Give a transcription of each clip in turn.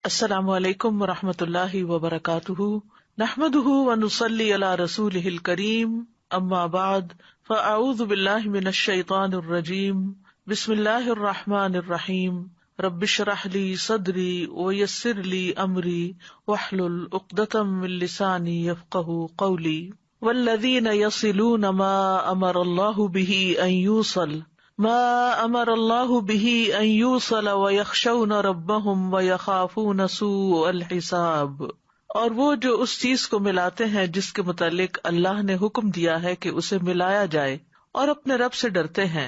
السلام علیکم ورحمۃ اللہ وبرکاتہ، نحمده ونصلی علی رسولہ الکریم، اما بعد فاعوذ باللہ من الشیطان الرجیم، بسم اللہ الرحمن الرحیم، رب اشرح لی صدری ویسر لی امری واحلل عقدۃ من لسانی یفقہوا قولی، والذین یصلون ما امر اللہ بہ ان یوصل ویخشون ربهم ویخافون سوء الحساب، اور وہ جو اس چیز کو ملاتے ہیں جس کے متعلق اللہ نے حکم دیا ہے کہ اسے ملایا جائے، اور اپنے رب سے ڈرتے ہیں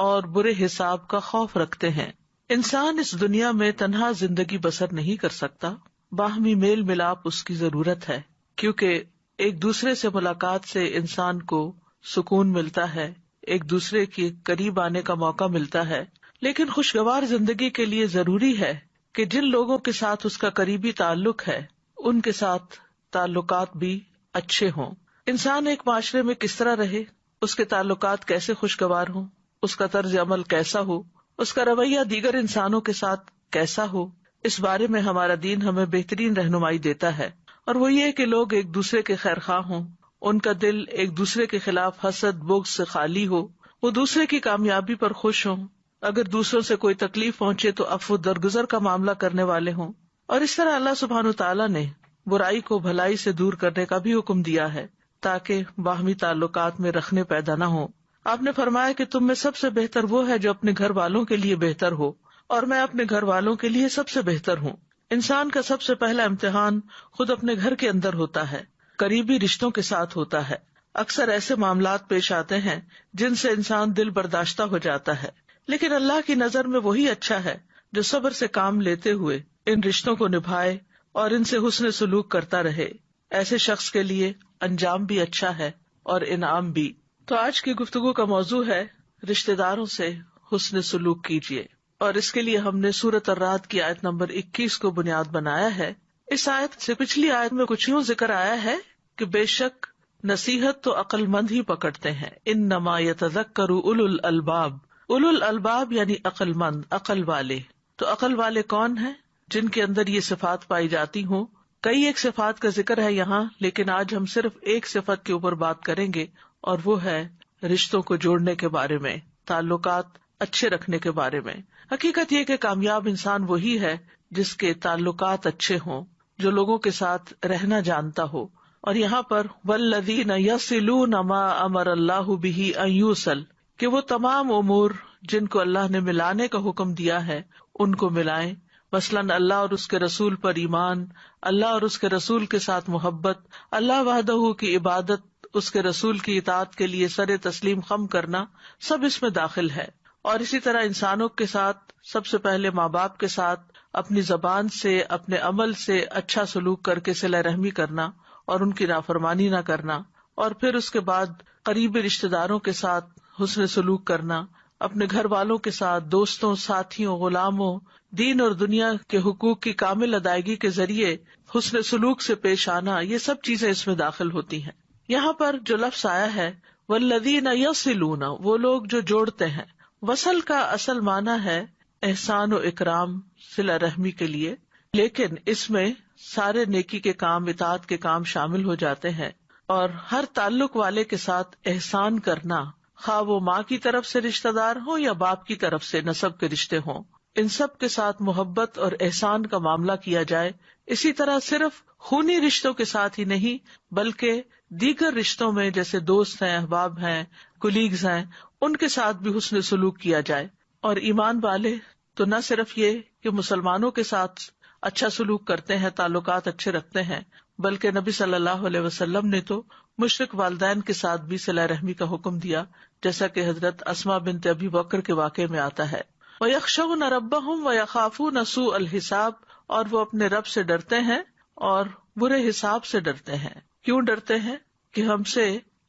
اور برے حساب کا خوف رکھتے ہیں۔ انسان اس دنیا میں تنہا زندگی بسر نہیں کر سکتا، باہمی میل ملاپ اس کی ضرورت ہے، کیونکہ ایک دوسرے سے ملاقات سے انسان کو سکون ملتا ہے، ایک دوسرے کے قریب آنے کا موقع ملتا ہے۔ لیکن خوشگوار زندگی کے لیے ضروری ہے کہ جن لوگوں کے ساتھ اس کا قریبی تعلق ہے ان کے ساتھ تعلقات بھی اچھے ہوں۔ انسان ایک معاشرے میں کس طرح رہے، اس کے تعلقات کیسے خوشگوار ہوں، اس کا طرز عمل کیسا ہو، اس کا رویہ دیگر انسانوں کے ساتھ کیسا ہو، اس بارے میں ہمارا دین ہمیں بہترین رہنمائی دیتا ہے، اور وہ یہ کہ لوگ ایک دوسرے کے خیر خواہ ہوں، ان کا دل ایک دوسرے کے خلاف حسد بغض سے خالی ہو، وہ دوسرے کی کامیابی پر خوش ہوں، اگر دوسروں سے کوئی تکلیف پہنچے تو عفو درگزر کا معاملہ کرنے والے ہوں۔ اور اس طرح اللہ سبحانہ تعالیٰ نے برائی کو بھلائی سے دور کرنے کا بھی حکم دیا ہے تاکہ باہمی تعلقات میں رخنے پیدا نہ ہوں۔ آپ نے فرمایا کہ تم میں سب سے بہتر وہ ہے جو اپنے گھر والوں کے لیے بہتر ہو، اور میں اپنے گھر والوں کے لیے سب سے بہتر ہوں۔ انسان کا سب سے پہلا امتحان خود اپنے گھر کے اندر ہوتا ہے، قریبی رشتوں کے ساتھ ہوتا ہے۔ اکثر ایسے معاملات پیش آتے ہیں جن سے انسان دل برداشتہ ہو جاتا ہے، لیکن اللہ کی نظر میں وہی اچھا ہے جو صبر سے کام لیتے ہوئے ان رشتوں کو نبھائے اور ان سے حسن سلوک کرتا رہے۔ ایسے شخص کے لیے انجام بھی اچھا ہے اور انعام بھی۔ تو آج کی گفتگو کا موضوع ہے رشتہ داروں سے حسن سلوک کیجیے، اور اس کے لیے ہم نے سورۃ الرعد کی آیت نمبر 21 کو بنیاد بنایا ہے۔ اس آیت سے پچھلی آیت میں کچھ یوں ذکر آیا ہے کہ بے شک نصیحت تو عقل مند ہی پکڑتے ہیں، انما یتذکر اولو الالباب، اولو الالباب یعنی عقل مند، عقل والے۔ تو عقل والے کون ہیں؟ جن کے اندر یہ صفات پائی جاتی ہوں۔ کئی ایک صفات کا ذکر ہے یہاں، لیکن آج ہم صرف ایک صفت کے اوپر بات کریں گے، اور وہ ہے رشتوں کو جوڑنے کے بارے میں، تعلقات اچھے رکھنے کے بارے میں۔ حقیقت یہ کہ کامیاب انسان وہی ہے جس کے تعلقات اچھے ہوں، جو لوگوں کے ساتھ رہنا جانتا ہو۔ اور یہاں پر والذین یصلون ما امر اللہ بہ ان یوصل، کہ وہ تمام امور جن کو اللہ نے ملانے کا حکم دیا ہے ان کو ملائیں، مثلاً اللہ اور اس کے رسول پر ایمان، اللہ اور اس کے رسول کے ساتھ محبت، اللہ وحدہ کی عبادت، اس کے رسول کی اطاعت کے لیے سر تسلیم خم کرنا، سب اس میں داخل ہے۔ اور اسی طرح انسانوں کے ساتھ سب سے پہلے ماں باپ کے ساتھ اپنی زبان سے اپنے عمل سے اچھا سلوک کر کے صلہ رحمی کرنا اور ان کی نافرمانی نہ کرنا، اور پھر اس کے بعد قریبی رشتہ داروں کے ساتھ حسن سلوک کرنا، اپنے گھر والوں کے ساتھ، دوستوں، ساتھیوں، غلاموں، دین اور دنیا کے حقوق کی کامل ادائیگی کے ذریعے حسن سلوک سے پیش آنا، یہ سب چیزیں اس میں داخل ہوتی ہیں۔ یہاں پر جو لفظ آیا ہے والذین یصلون، وہ لوگ جو جوڑتے ہیں۔ وصل کا اصل معنی ہے احسان و اکرام، صلہ رحمی کے لیے، لیکن اس میں سارے نیکی کے کام، اطاعت کے کام شامل ہو جاتے ہیں، اور ہر تعلق والے کے ساتھ احسان کرنا، خواہ وہ ماں کی طرف سے رشتہ دار ہوں یا باپ کی طرف سے نسب کے رشتے ہوں، ان سب کے ساتھ محبت اور احسان کا معاملہ کیا جائے۔ اسی طرح صرف خونی رشتوں کے ساتھ ہی نہیں بلکہ دیگر رشتوں میں جیسے دوست ہیں، احباب ہیں، کولیگز ہیں، ان کے ساتھ بھی حسن سلوک کیا جائے۔ اور ایمان والے تو نہ صرف یہ کہ مسلمانوں کے ساتھ اچھا سلوک کرتے ہیں، تعلقات اچھے رکھتے ہیں، بلکہ نبی صلی اللہ علیہ وسلم نے تو مشرک والدین کے ساتھ بھی صلہ رحمی کا حکم دیا، جیسا کہ حضرت اسماء بنت ابی بکر کے واقعے میں آتا ہے۔ وَيَخْشَوْنَ رَبَّهُمْ وَيَخَافُونَ سُوءَ الْحِسَابِ، اور وہ اپنے رب سے ڈرتے ہیں اور برے حساب سے ڈرتے ہیں۔ کیوں ڈرتے ہیں؟ کہ ہم سے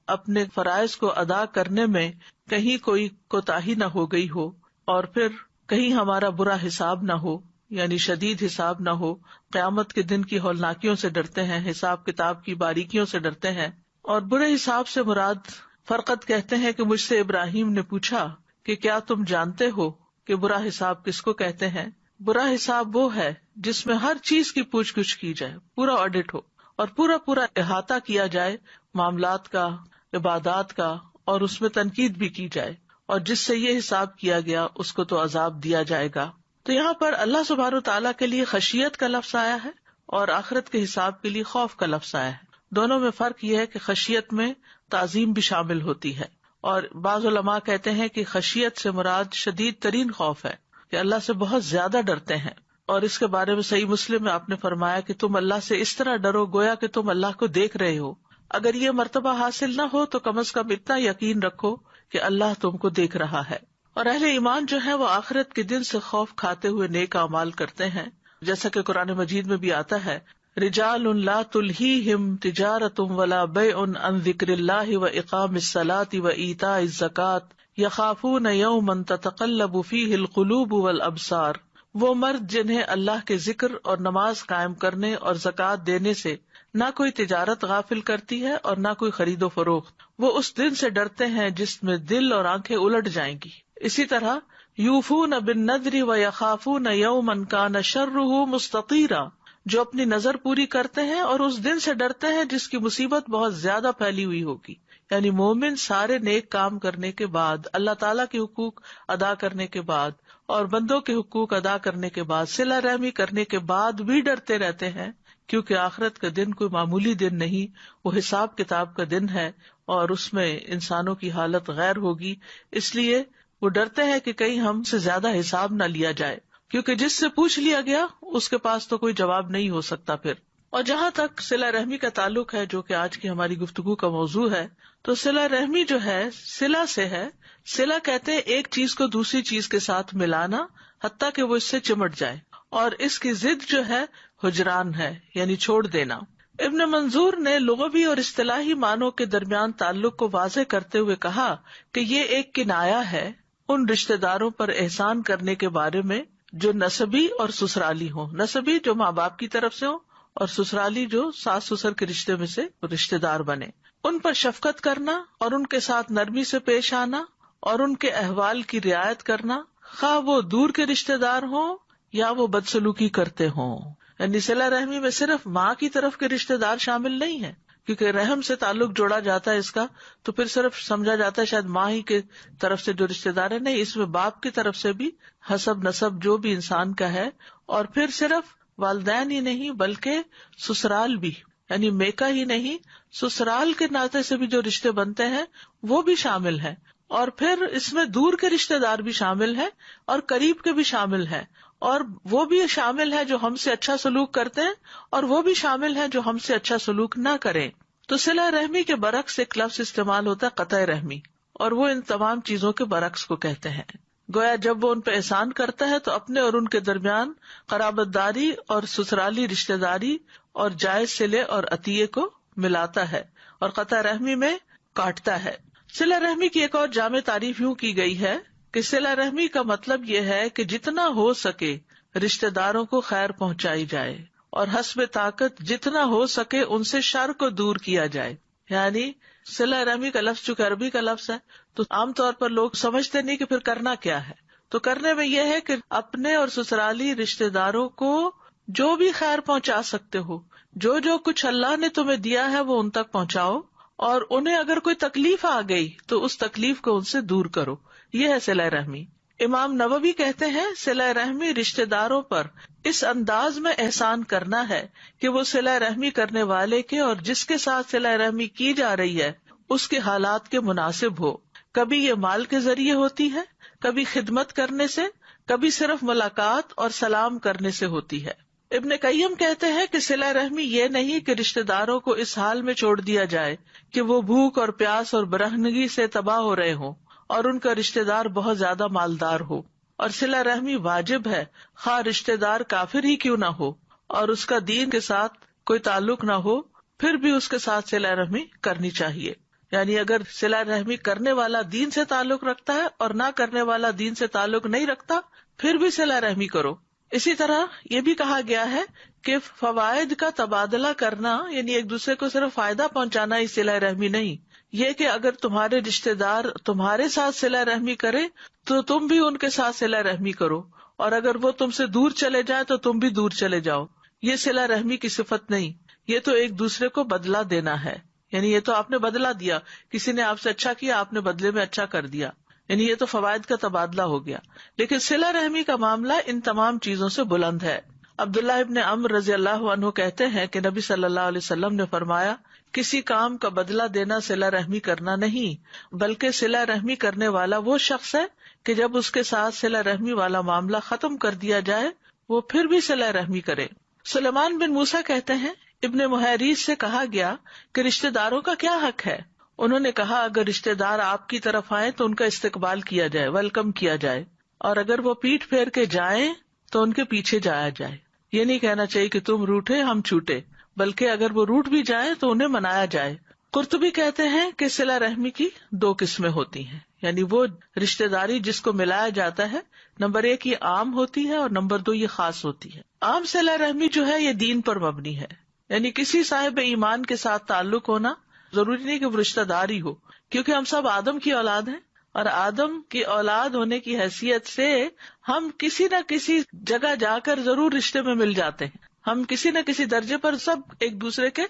اپنے فرائض کو ادا کرنے میں کہیں کوئی کوتاہی نہ ہو گئی ہو، اور پھر کہیں ہمارا برا حساب نہ ہو، یعنی شدید حساب نہ ہو۔ قیامت کے دن کی ہولناکیوں سے ڈرتے ہیں، حساب کتاب کی باریکیوں سے ڈرتے ہیں۔ اور برے حساب سے مراد، فرقت کہتے ہیں کہ مجھ سے ابراہیم نے پوچھا کہ کیا تم جانتے ہو کہ برا حساب کس کو کہتے ہیں؟ برا حساب وہ ہے جس میں ہر چیز کی پوچھ گچھ کی جائے، پورا آڈٹ ہو اور پورا احاطہ کیا جائے معاملات کا، عبادات کا، اور اس میں تنقید بھی کی جائے، اور جس سے یہ حساب کیا گیا اس کو تو عذاب دیا جائے گا۔ تو یہاں پر اللہ سبحانہ تعالیٰ کے لیے خشیت کا لفظ آیا ہے اور آخرت کے حساب کے لیے خوف کا لفظ آیا ہے۔ دونوں میں فرق یہ ہے کہ خشیت میں تعظیم بھی شامل ہوتی ہے، اور بعض علماء کہتے ہیں کہ خشیت سے مراد شدید ترین خوف ہے، کہ اللہ سے بہت زیادہ ڈرتے ہیں۔ اور اس کے بارے میں صحیح مسلم میں آپ نے فرمایا کہ تم اللہ سے اس طرح ڈرو گویا کہ تم اللہ کو دیکھ رہے ہو۔ اگر یہ مرتبہ حاصل نہ ہو تو کم از کم اتنا یقین رکھو کہ اللہ تم کو دیکھ رہا ہے۔ اور اہل ایمان جو ہے وہ آخرت کے دن سے خوف کھاتے ہوئے نیک اعمال کرتے ہیں، جیسا کہ قرآن مجید میں بھی آتا ہے، رجال لا تلہیہم تجارۃ ولا بیع عن ذکر اللہ واقام الصلاۃ وایتاء الزکاۃ یخافون یوما تتقلب فیہ القلوب والابصار، وہ مرد جنہیں اللہ کے ذکر اور نماز قائم کرنے اور زکوٰۃ دینے سے نہ کوئی تجارت غافل کرتی ہے اور نہ کوئی خرید و فروخت، وہ اس دن سے ڈرتے ہیں جس میں دل اور آنکھیں الٹ جائیں گی۔ اسی طرح یوفون بالنذر ویخافون یوما کان شرہ مستطیرا، جو اپنی نظر پوری کرتے ہیں اور اس دن سے ڈرتے ہیں جس کی مصیبت بہت زیادہ پھیلی ہوئی ہوگی۔ یعنی مومن سارے نیک کام کرنے کے بعد، اللہ تعالیٰ کے حقوق ادا کرنے کے بعد اور بندوں کے حقوق ادا کرنے کے بعد، صلہ رحمی کرنے کے بعد بھی ڈرتے رہتے ہیں، کیونکہ آخرت کا دن کوئی معمولی دن نہیں، وہ حساب کتاب کا دن ہے اور اس میں انسانوں کی حالت غیر ہوگی۔ اس لیے وہ ڈرتے ہیں کہ کہیں ہم سے زیادہ حساب نہ لیا جائے، کیونکہ جس سے پوچھ لیا گیا اس کے پاس تو کوئی جواب نہیں ہو سکتا پھر۔ اور جہاں تک صلہ رحمی کا تعلق ہے، جو کہ آج کی ہماری گفتگو کا موضوع ہے، تو صلہ رحمی جو ہے صلہ سے ہے۔ صلہ کہتے ہیں ایک چیز کو دوسری چیز کے ساتھ ملانا حتیٰ کہ وہ اس سے چمٹ جائے، اور اس کی ضد جو ہے ہجران ہے، یعنی چھوڑ دینا۔ ابن منظور نے لغوی اور اصطلاحی معنوں کے درمیان تعلق کو واضح کرتے ہوئے کہا کہ یہ ایک کنایہ ہے ان رشتہ داروں پر احسان کرنے کے بارے میں جو نسبی اور سسرالی ہوں، نسبی جو ماں باپ کی طرف سے ہوں اور سسرالی جو ساس سسر کے رشتے میں سے رشتہ دار بنے، ان پر شفقت کرنا اور ان کے ساتھ نرمی سے پیش آنا اور ان کے احوال کی رعایت کرنا، خواہ وہ دور کے رشتہ دار ہوں یا وہ بدسلوکی کرتے ہوں۔ یعنی صلہ رحمی میں صرف ماں کی طرف کے رشتہ دار شامل نہیں ہیں، کیونکہ رحم سے تعلق جوڑا جاتا ہے اس کا، تو پھر صرف سمجھا جاتا ہے شاید ماں ہی کے طرف سے جو رشتہ دار ہے، نہیں، اس میں باپ کی طرف سے بھی حسب نسب جو بھی انسان کا ہے، اور پھر صرف والدین ہی نہیں بلکہ سسرال بھی، یعنی میکا ہی نہیں، سسرال کے ناطے سے بھی جو رشتے بنتے ہیں وہ بھی شامل ہیں، اور پھر اس میں دور کے رشتے دار بھی شامل ہیں اور قریب کے بھی شامل ہیں، اور وہ بھی شامل ہے جو ہم سے اچھا سلوک کرتے ہیں اور وہ بھی شامل ہے جو ہم سے اچھا سلوک نہ کریں۔ تو صلہ رحمی کے برعکس ایک لفظ استعمال ہوتا ہے قطع رحمی، اور وہ ان تمام چیزوں کے برعکس کو کہتے ہیں۔ گویا جب وہ ان پہ احسان کرتا ہے تو اپنے اور ان کے درمیان قرابت داری اور سسرالی رشتہ داری اور جائز صلے اور عطیے کو ملاتا ہے، اور قطع رحمی میں کاٹتا ہے۔ صلہ رحمی کی ایک اور جامع تعریف یوں کی گئی ہے کہ صلہ رحمی کا مطلب یہ ہے کہ جتنا ہو سکے رشتہ داروں کو خیر پہنچائی جائے اور حسب طاقت جتنا ہو سکے ان سے شر کو دور کیا جائے۔ یعنی صلہ رحمی کا لفظ چونکہ عربی کا لفظ ہے تو عام طور پر لوگ سمجھتے نہیں کہ پھر کرنا کیا ہے، تو کرنے میں یہ ہے کہ اپنے اور سسرالی رشتہ داروں کو جو بھی خیر پہنچا سکتے ہو، جو جو کچھ اللہ نے تمہیں دیا ہے وہ ان تک پہنچاؤ، اور انہیں اگر کوئی تکلیف آ گئی تو اس تکلیف کو ان سے دور کرو۔ یہ ہے صلہ رحمی۔ امام نووی کہتے ہیں صلہ رحمی رشتہ داروں پر اس انداز میں احسان کرنا ہے کہ وہ صلہ رحمی کرنے والے کے اور جس کے ساتھ صلہ رحمی کی جا رہی ہے اس کے حالات کے مناسب ہو۔ کبھی یہ مال کے ذریعے ہوتی ہے، کبھی خدمت کرنے سے، کبھی صرف ملاقات اور سلام کرنے سے ہوتی ہے۔ ابن قیم کہتے ہیں کہ صلہ رحمی یہ نہیں کہ رشتہ داروں کو اس حال میں چھوڑ دیا جائے کہ وہ بھوک اور پیاس اور برہنگی سے تباہ ہو رہے ہوں اور ان کا رشتہ دار بہت زیادہ مالدار ہو، اور صلہ رحمی واجب ہے خواہ رشتہ دار کافر ہی کیوں نہ ہو اور اس کا دین کے ساتھ کوئی تعلق نہ ہو، پھر بھی اس کے ساتھ صلہ رحمی کرنی چاہیے۔ یعنی اگر صلہ رحمی کرنے والا دین سے تعلق رکھتا ہے اور نہ کرنے والا دین سے تعلق نہیں رکھتا پھر بھی صلہ رحمی کرو۔ اسی طرح یہ بھی کہا گیا ہے کہ فوائد کا تبادلہ کرنا، یعنی ایک دوسرے کو صرف فائدہ پہنچانا ہی صلہ رحمی نہیں، یہ کہ اگر تمہارے رشتہ دار تمہارے ساتھ صلہ رحمی کرے تو تم بھی ان کے ساتھ صلہ رحمی کرو، اور اگر وہ تم سے دور چلے جائے تو تم بھی دور چلے جاؤ. یہ صلہ رحمی کی صفت نہیں، یہ تو ایک دوسرے کو بدلہ دینا ہے. یعنی یہ تو آپ نے بدلہ دیا، کسی نے آپ سے اچھا کیا، آپ نے بدلے میں اچھا کر دیا، یعنی یہ تو فوائد کا تبادلہ ہو گیا. لیکن صلہ رحمی کا معاملہ ان تمام چیزوں سے بلند ہے. عبداللہ ابن عمرو رضی اللہ عنہ کہتے ہیں کہ نبی صلی اللہ علیہ وسلم نے فرمایا، کسی کام کا بدلہ دینا صلہ رحمی کرنا نہیں، بلکہ صلہ رحمی کرنے والا وہ شخص ہے کہ جب اس کے ساتھ صلہ رحمی والا معاملہ ختم کر دیا جائے وہ پھر بھی صلہ رحمی کرے. سلیمان بن موسیٰ کہتے ہیں، ابن محیریز سے کہا گیا کہ رشتہ داروں کا کیا حق ہے؟ انہوں نے کہا، اگر رشتہ دار آپ کی طرف آئیں تو ان کا استقبال کیا جائے، ویلکم کیا جائے، اور اگر وہ پیٹھ پھیر کے جائیں تو ان کے پیچھے جایا جائے. یہ نہیں کہنا چاہیے کہ تم روٹھے ہم چھوٹے، بلکہ اگر وہ روٹ بھی جائیں تو انہیں منایا جائے. قرطبی کہتے ہیں کہ صلہ رحمی کی 2 قسمیں ہوتی ہیں، یعنی وہ رشتہ داری جس کو ملایا جاتا ہے، نمبر 1 یہ عام ہوتی ہے اور نمبر 2 یہ خاص ہوتی ہے. عام صلہ رحمی جو ہے یہ دین پر مبنی ہے، یعنی کسی صاحب ایمان کے ساتھ تعلق ہونا، ضروری نہیں کہ وہ رشتہ دار ہی ہو، کیونکہ ہم سب آدم کی اولاد ہیں، اور آدم کی اولاد ہونے کی حیثیت سے ہم کسی نہ کسی جگہ جا کر ضرور رشتے میں مل جاتے ہیں. ہم کسی نہ کسی درجے پر سب ایک دوسرے کے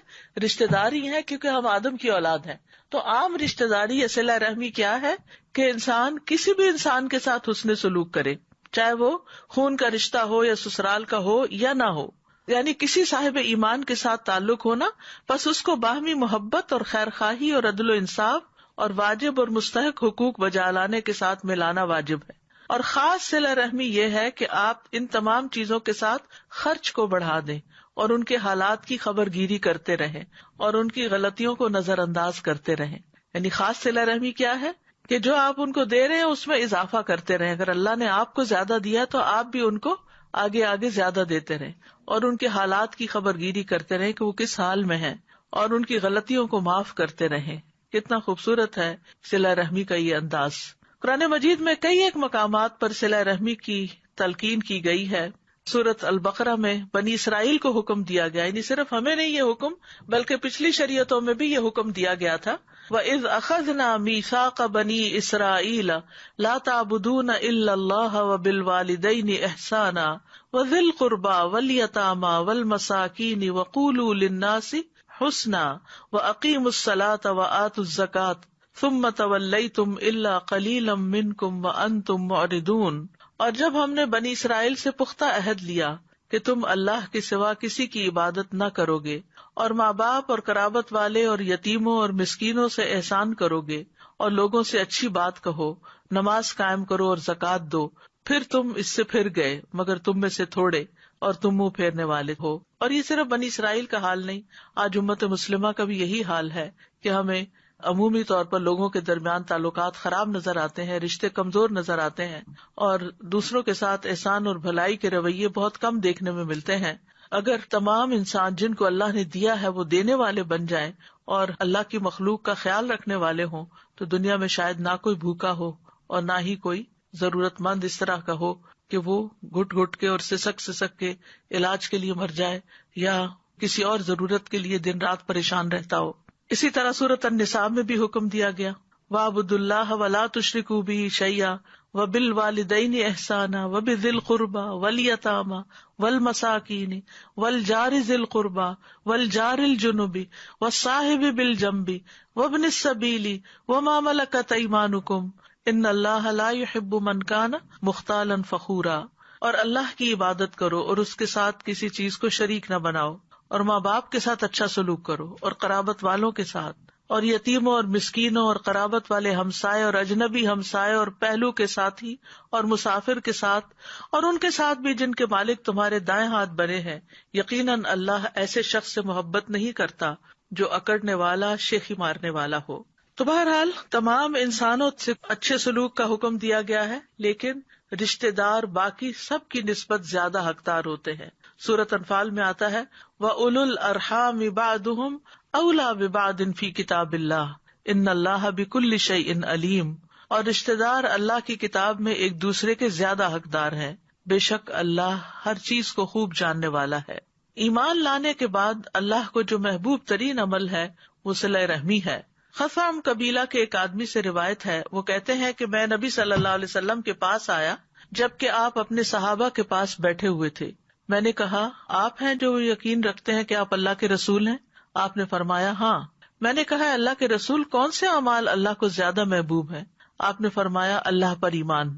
رشتے دار ہی ہیں، کیونکہ ہم آدم کی اولاد ہیں. تو عام رشتہ داری یا صلہ رحمی کیا ہے کہ انسان کسی بھی انسان کے ساتھ حسن سلوک کرے، چاہے وہ خون کا رشتہ ہو یا سسرال کا ہو یا نہ ہو. یعنی کسی صاحب ایمان کے ساتھ تعلق ہونا، بس اس کو باہمی محبت اور خیر خواہی اور عدل و انصاف اور واجب اور مستحق حقوق بجا لانے کے ساتھ ملانا واجب ہے. اور خاص صلہ رحمی یہ ہے کہ آپ ان تمام چیزوں کے ساتھ خرچ کو بڑھا دیں اور ان کے حالات کی خبر گیری کرتے رہیں اور ان کی غلطیوں کو نظر انداز کرتے رہیں. یعنی خاص صلہ رحمی کیا ہے کہ جو آپ ان کو دے رہے ہیں اس میں اضافہ کرتے رہیں. اگر اللہ نے آپ کو زیادہ دیا تو آپ بھی ان کو آگے آگے زیادہ دیتے رہیں اور ان کے حالات کی خبر گیری کرتے رہیں کہ وہ کس حال میں ہیں، اور ان کی غلطیوں کو معاف کرتے رہیں. کتنا خوبصورت ہے صلہ رحمی کا یہ انداز. قرآن مجید میں کئی ایک مقامات پر صلہ رحمی کی تلقین کی گئی ہے. سورۃ البقرہ میں بنی اسرائیل کو حکم دیا گیا، یعنی صرف ہمیں نہیں یہ حکم بلکہ پچھلی شریعتوں میں بھی یہ حکم دیا گیا تھا. وَإِذْ أَخَذْنَا مِيثَاقَ بَنِي إِسْرَائِيلَ لَا تَعْبُدُونَ إِلَّا اللَّهَ وَبِالْوَالِدَيْنِ إِحْسَانًا وَذِي الْقُرْبَى وَالْيَتَامَى وَالْمَسَاكِينِ وَقُولُوا لِلنَّاسِ حُسْنًا وَأَقِيمُوا الصَّلَاةَ وَآتُوا الزَّكَاةَ ثُمَّ تَوَلَّيْتُمْ إِلَّا قَلِيلًا مِّنكُمْ وَأَنتُم مُّعْرِضُونَ. اور جب ہم نے بنی اسرائیل سے پختہ عہد لیا کہ تم اللہ کے سوا کسی کی عبادت نہ کرو گے، اور ماں باپ اور قرابت والے اور یتیموں اور مسکینوں سے احسان کرو گے، اور لوگوں سے اچھی بات کہو، نماز قائم کرو اور زکوٰۃ دو، پھر تم اس سے پھر گئے مگر تم میں سے تھوڑے، اور تم منہ پھیرنے والے ہو. اور یہ صرف بنی اسرائیل کا حال نہیں، آج امت مسلمہ کا بھی یہی حال ہے کہ ہمیں عمومی طور پر لوگوں کے درمیان تعلقات خراب نظر آتے ہیں، رشتے کمزور نظر آتے ہیں، اور دوسروں کے ساتھ احسان اور بھلائی کے رویے بہت کم دیکھنے میں ملتے ہیں. اگر تمام انسان جن کو اللہ نے دیا ہے وہ دینے والے بن جائیں اور اللہ کی مخلوق کا خیال رکھنے والے ہوں تو دنیا میں شاید نہ کوئی بھوکا ہو اور نہ ہی کوئی ضرورت مند اس طرح کا ہو کہ وہ گھٹ گھٹ کے اور سسک کے علاج کے لیے مر جائے یا کسی اور ضرورت کے لیے دن رات پریشان رہتا ہو. اسی طرح سورۃ النساء میں بھی حکم دیا گیا، وَاعْبُدُوا اللَّهَ وَلَا تُشْرِكُوا بِهِ شَيْئًا وَبِالْوَالِدَيْنِ إِحْسَانًا وَبِذِي الْقُرْبَى وَالْيَتَامَى وَالْمَسَاكِينِ وَالْجَارِ ذِي الْقُرْبَى وَالْجَارِ الْجُنُبِ وَالصَّاحِبِ بِالْجَنبِ وَابْنِ السَّبِيلِ وَمَا مَلَكَتْ أَيْمَانُكُمْ إِنَّ اللَّهَ لَا يُحِبُّ مَنْ كَانَ مُخْتَالًا فَخُورًا. اور اللہ کی عبادت کرو اور اس کے ساتھ کسی چیز کو شریک نہ بناؤ، اور ماں باپ کے ساتھ اچھا سلوک کرو، اور قرابت والوں کے ساتھ، اور یتیموں اور مسکینوں اور قرابت والے ہمسائے اور اجنبی ہمسائے اور پہلو کے ساتھی اور مسافر کے ساتھ، اور ان کے ساتھ بھی جن کے مالک تمہارے دائیں ہاتھ بنے ہیں. یقیناً اللہ ایسے شخص سے محبت نہیں کرتا جو اکڑنے والا، شیخی مارنے والا ہو. تو بہرحال تمام انسانوں سے اچھے سلوک کا حکم دیا گیا ہے، لیکن رشتے دار باقی سب کی نسبت زیادہ حقدار ہوتے ہیں. سورۃ انفال میں آتا ہے، وَأُولُو الْأَرْحَامِ بَعْضُهُمْ أَوْلَىٰ بِبَعْضٍ فِي كِتَابِ اللَّهِ إِنَّ اللَّهَ بِكُلِّ شَيْءٍ عَلِيمٌ. اور رشتے دار اللہ کی کتاب میں ایک دوسرے کے زیادہ حقدار ہیں، بے شک اللہ ہر چیز کو خوب جاننے والا ہے. ایمان لانے کے بعد اللہ کو جو محبوب ترین عمل ہے وہ صلہ رحمی ہے. خثعم قبیلہ کے ایک آدمی سے روایت ہے، وہ کہتے ہیں کہ میں نبی صلی اللہ علیہ وسلم کے پاس آیا جبکہ آپ اپنے صحابہ کے پاس بیٹھے ہوئے تھے. میں نے کہا آپ ہیں جو یقین رکھتے ہیں کہ آپ اللہ کے رسول ہیں؟ آپ نے فرمایا ہاں. میں نے کہا اللہ کے رسول کون سے اعمال اللہ کو زیادہ محبوب ہیں؟ آپ نے فرمایا اللہ پر ایمان.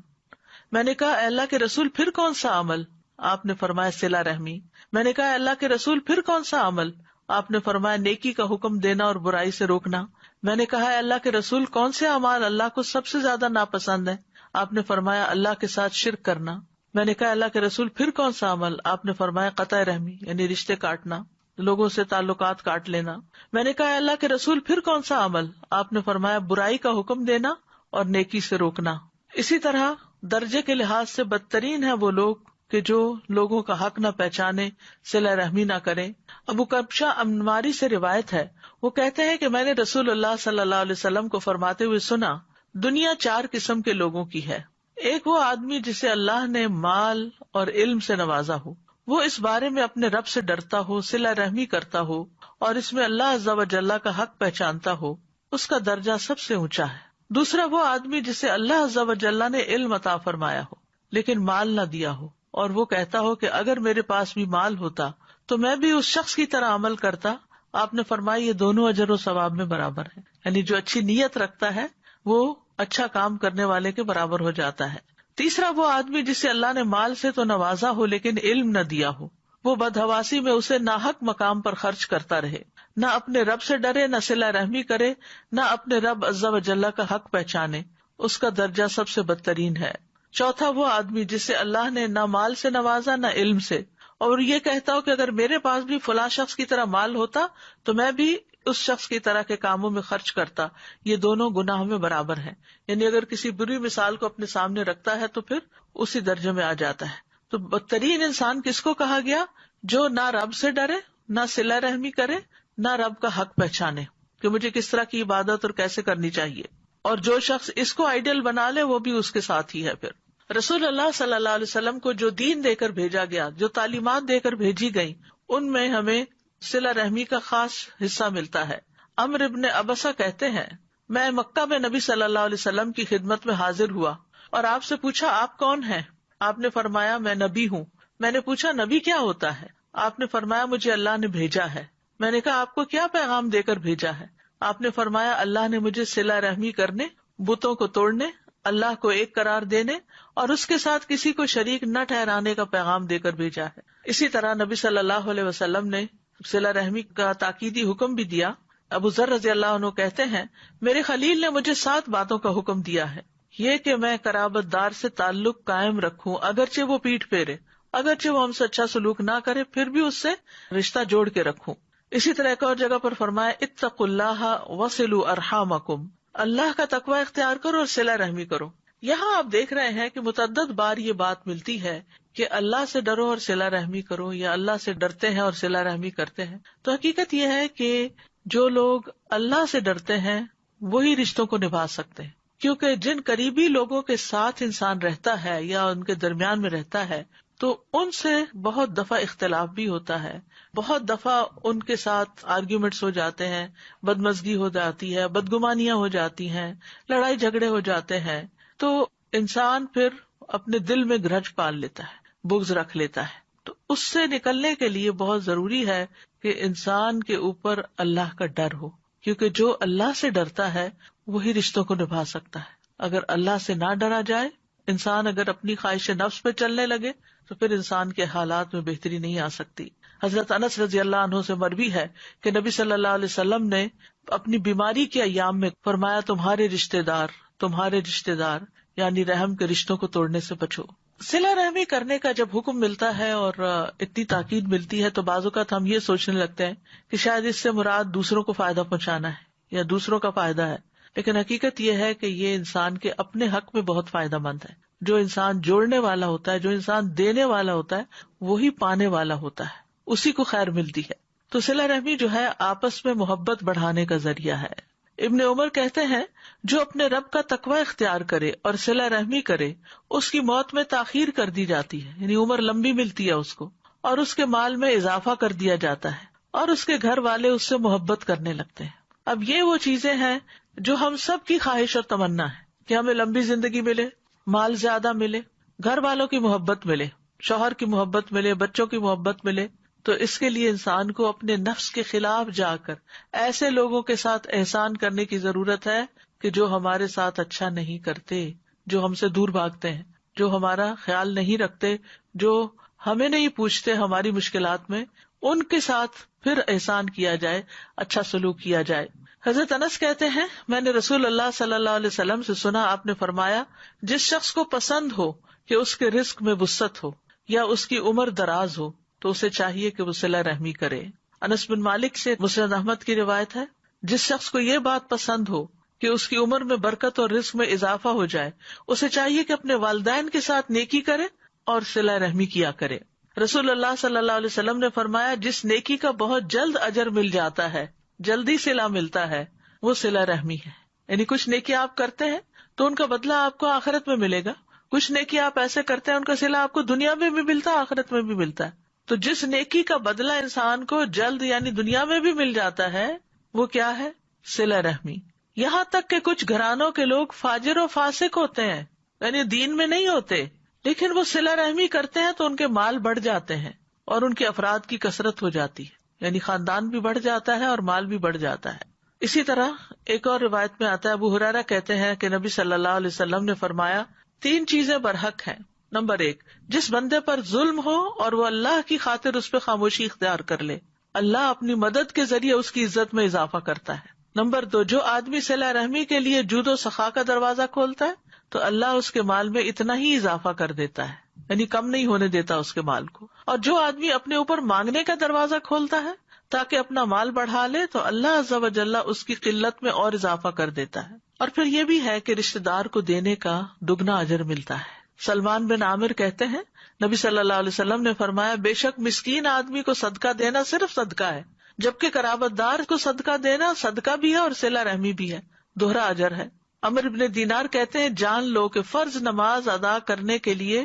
میں نے کہا اللہ کے رسول پھر کون سا عمل؟ آپ نے فرمایا صلہ رحمی. میں نے کہا اللہ کے رسول پھر کون سا عمل؟ آپ نے فرمایا نیکی کا حکم دینا اور برائی سے روکنا. میں نے کہا اللہ کے رسول کون سے اعمال اللہ کو سب سے زیادہ ناپسند ہے؟ آپ نے فرمایا اللہ کے ساتھ شرک کرنا. میں نے کہا اللہ کے رسول پھر کون سا عمل؟ آپ نے فرمایا قطع رحمی یعنی رشتے کاٹنا، لوگوں سے تعلقات کاٹ لینا. میں نے کہا اللہ کے رسول پھر کون سا عمل؟ آپ نے فرمایا برائی کا حکم دینا اور نیکی سے روکنا. اسی طرح درجے کے لحاظ سے بدترین ہے وہ لوگ کہ جو لوگوں کا حق نہ پہچانے، صلہ رحمی نہ کریں. ابو کبشہ انماری سے روایت ہے، وہ کہتے ہیں کہ میں نے رسول اللہ صلی اللہ علیہ وسلم کو فرماتے ہوئے سنا، دنیا 4 قسم کے لوگوں کی ہے. ایک وہ آدمی جسے اللہ نے مال اور علم سے نوازا ہو، وہ اس بارے میں اپنے رب سے ڈرتا ہو، صلہ رحمی کرتا ہو اور اس میں اللہ عز و جل کا حق پہچانتا ہو، اس کا درجہ سب سے اونچا ہے. دوسرا وہ آدمی جسے اللہ عز و جل نے علم عطا فرمایا ہو لیکن مال نہ دیا ہو، اور وہ کہتا ہو کہ اگر میرے پاس بھی مال ہوتا تو میں بھی اس شخص کی طرح عمل کرتا. آپ نے فرمایا یہ دونوں اجر و ثواب میں برابر ہیں، یعنی جو اچھی نیت رکھتا ہے وہ اچھا کام کرنے والے کے برابر ہو جاتا ہے. تیسرا وہ آدمی جسے اللہ نے مال سے تو نوازا ہو لیکن علم نہ دیا ہو، وہ بدحواسی میں اسے ناحق مقام پر خرچ کرتا رہے، نہ اپنے رب سے ڈرے، نہ صلہ رحمی کرے، نہ اپنے رب عز و جل کا حق پہچانے، اس کا درجہ سب سے بدترین ہے. چوتھا وہ آدمی جسے اللہ نے نہ مال سے نوازا نہ علم سے، اور یہ کہتا ہو کہ اگر میرے پاس بھی فلاں شخص کی طرح مال ہوتا تو میں بھی اس شخص کی طرح کے کاموں میں خرچ کرتا. یہ دونوں گناہ میں برابر ہیں، یعنی اگر کسی بری مثال کو اپنے سامنے رکھتا ہے تو پھر اسی درجے میں آ جاتا ہے. تو بدترین انسان کس کو کہا گیا؟ جو نہ رب سے ڈرے، نہ صلہ رحمی کرے، نہ رب کا حق پہچانے کہ مجھے کس طرح کی عبادت اور کیسے کرنی چاہیے، اور جو شخص اس کو آئیڈیل بنا لے وہ بھی اس کے ساتھ ہی ہے. پھر رسول اللہ صلی اللہ علیہ وسلم کو جو دین دے کر بھیجا گیا، جو تعلیمات دے کر بھیجی گئی، ان میں ہمیں صلہ رحمی کا خاص حصہ ملتا ہے. عمرو ابن ابسہ کہتے ہیں، میں مکہ میں نبی صلی اللہ علیہ وسلم کی خدمت میں حاضر ہوا اور آپ سے پوچھا آپ کون ہیں؟ آپ نے فرمایا میں نبی ہوں. میں نے پوچھا نبی کیا ہوتا ہے؟ آپ نے فرمایا مجھے اللہ نے بھیجا ہے. میں نے کہا آپ کو کیا پیغام دے کر بھیجا ہے؟ آپ نے فرمایا اللہ نے مجھے صلہ رحمی کرنے، بتوں کو توڑنے، اللہ کو ایک قرار دینے اور اس کے ساتھ کسی کو شریک نہ ٹھہرانے کا پیغام دے کر بھیجا ہے. اسی طرح نبی صلی اللہ علیہ وسلم نے صلہ رحمی کا تاکیدی حکم بھی دیا. ابو ذر رضی اللہ عنہ کہتے ہیں، میرے خلیل نے مجھے 7 باتوں کا حکم دیا ہے. یہ کہ میں قرابت دار سے تعلق قائم رکھوں اگرچہ وہ پیٹھ پھیرے، اگرچہ وہ ہم سے اچھا سلوک نہ کرے پھر بھی اس سے رشتہ جوڑ کے رکھوں. اسی طرح ایک اور جگہ پر فرمایا اتقوا اللہ وصلوا ارحامکم، اللہ کا تقوی اختیار کرو اور صلہ رحمی کرو. یہاں آپ دیکھ رہے ہیں کہ متعدد بار یہ بات ملتی ہے کہ اللہ سے ڈرو اور صلہ رحمی کرو، یا اللہ سے ڈرتے ہیں اور صلہ رحمی کرتے ہیں. تو حقیقت یہ ہے کہ جو لوگ اللہ سے ڈرتے ہیں وہی رشتوں کو نبھا سکتے ہیں، کیونکہ جن قریبی لوگوں کے ساتھ انسان رہتا ہے یا ان کے درمیان میں رہتا ہے تو ان سے بہت دفعہ اختلاف بھی ہوتا ہے، بہت دفعہ ان کے ساتھ آرگیومنٹس ہو جاتے ہیں، بدمزگی ہو جاتی ہے، بدگمانیاں ہو جاتی ہیں، لڑائی جھگڑے ہو جاتے ہیں. تو انسان پھر اپنے دل میں گرج پال لیتا ہے، بغض رکھ لیتا ہے. تو اس سے نکلنے کے لیے بہت ضروری ہے کہ انسان کے اوپر اللہ کا ڈر ہو، کیونکہ جو اللہ سے ڈرتا ہے وہی رشتوں کو نبھا سکتا ہے. اگر اللہ سے نہ ڈرا جائے، انسان اگر اپنی خواہش نفس پہ چلنے لگے تو پھر انسان کے حالات میں بہتری نہیں آ سکتی. حضرت انس رضی اللہ عنہ سے مروی ہے کہ نبی صلی اللہ علیہ وسلم نے اپنی بیماری کے ایام میں فرمایا تمہارے رشتے دار یعنی رحم کے رشتوں کو توڑنے سے بچو. صلہ رحمی کرنے کا جب حکم ملتا ہے اور اتنی تاکید ملتی ہے تو بعض اوقات ہم یہ سوچنے لگتے ہیں کہ شاید اس سے مراد دوسروں کو فائدہ پہنچانا ہے یا دوسروں کا فائدہ ہے، لیکن حقیقت یہ ہے کہ یہ انسان کے اپنے حق میں بہت فائدہ مند ہے. جو انسان جوڑنے والا ہوتا ہے، جو انسان دینے والا ہوتا ہے، وہی پانے والا ہوتا ہے، اسی کو خیر ملتی ہے. تو صلہ رحمی جو ہے آپس میں محبت بڑھانے کا ذریعہ ہے. ابن عمر کہتے ہیں، جو اپنے رب کا تقوی اختیار کرے اور صلہ رحمی کرے اس کی موت میں تاخیر کر دی جاتی ہے، یعنی عمر لمبی ملتی ہے اس کو، اور اس کے مال میں اضافہ کر دیا جاتا ہے اور اس کے گھر والے اس سے محبت کرنے لگتے ہیں. اب یہ وہ چیزیں ہیں جو ہم سب کی خواہش اور تمنا ہے کہ ہمیں لمبی زندگی ملے، مال زیادہ ملے، گھر والوں کی محبت ملے، شوہر کی محبت ملے، بچوں کی محبت ملے، تو اس کے لیے انسان کو اپنے نفس کے خلاف جا کر ایسے لوگوں کے ساتھ احسان کرنے کی ضرورت ہے کہ جو ہمارے ساتھ اچھا نہیں کرتے، جو ہم سے دور بھاگتے ہیں، جو ہمارا خیال نہیں رکھتے، جو ہمیں نہیں پوچھتے ہماری مشکلات میں، ان کے ساتھ پھر احسان کیا جائے، اچھا سلوک کیا جائے۔ حضرت انس کہتے ہیں میں نے رسول اللہ صلی اللہ علیہ وسلم سے سنا، آپ نے فرمایا جس شخص کو پسند ہو کہ اس کے رزق میں وسعت ہو یا اس کی عمر دراز ہو تو اسے چاہیے کہ وہ صلہ رحمی کرے۔ انس بن مالک سے مسند احمد کی روایت ہے، جس شخص کو یہ بات پسند ہو کہ اس کی عمر میں برکت اور رزق میں اضافہ ہو جائے، اسے چاہیے کہ اپنے والدین کے ساتھ نیکی کرے اور صلہ رحمی کیا کرے۔ رسول اللہ صلی اللہ علیہ وسلم نے فرمایا جس نیکی کا بہت جلد اجر مل جاتا ہے، جلدی صلہ ملتا ہے، وہ صلہ رحمی ہے۔ یعنی کچھ نیکی آپ کرتے ہیں تو ان کا بدلہ آپ کو آخرت میں ملے گا، کچھ نیکی آپ ایسے کرتے ہیں ان کا صلہ آپ کو دنیا میں بھی ملتا ہے، آخرت میں بھی ملتا ہے۔ تو جس نیکی کا بدلہ انسان کو جلد یعنی دنیا میں بھی مل جاتا ہے وہ کیا ہے؟ صلہ رحمی۔ یہاں تک کہ کچھ گھرانوں کے لوگ فاجر و فاسق ہوتے ہیں، یعنی دین میں نہیں ہوتے، لیکن وہ صلہ رحمی کرتے ہیں تو ان کے مال بڑھ جاتے ہیں اور ان کے افراد کی کثرت ہو جاتی ہے، یعنی خاندان بھی بڑھ جاتا ہے اور مال بھی بڑھ جاتا ہے۔ اسی طرح ایک اور روایت میں آتا ہے، ابو ہریرہ کہتے ہیں کہ نبی صلی اللہ علیہ وسلم نے فرمایا 3 چیزیں برحق ہیں۔ نمبر 1، جس بندے پر ظلم ہو اور وہ اللہ کی خاطر اس پہ خاموشی اختیار کر لے، اللہ اپنی مدد کے ذریعے اس کی عزت میں اضافہ کرتا ہے۔ نمبر 2، جو آدمی صلہ رحمی کے لیے جود و سخا کا دروازہ کھولتا ہے تو اللہ اس کے مال میں اتنا ہی اضافہ کر دیتا ہے، یعنی کم نہیں ہونے دیتا اس کے مال کو۔ اور جو آدمی اپنے اوپر مانگنے کا دروازہ کھولتا ہے تاکہ اپنا مال بڑھا لے تو اللہ عز و جل اس کی قلت میں اور اضافہ کر دیتا ہے۔ اور پھر یہ بھی ہے کہ رشتہ دار کو دینے کا دگنا اجر ملتا ہے۔ سلمان بن عامر کہتے ہیں نبی صلی اللہ علیہ وسلم نے فرمایا بے شک مسکین آدمی کو صدقہ دینا صرف صدقہ ہے، جبکہ قرابت دار کو صدقہ دینا صدقہ بھی ہے اور صلہ رحمی بھی ہے، دوہرا اجر ہے۔ عمرو بن دینار کہتے ہیں جان لو کہ فرض نماز ادا کرنے کے لیے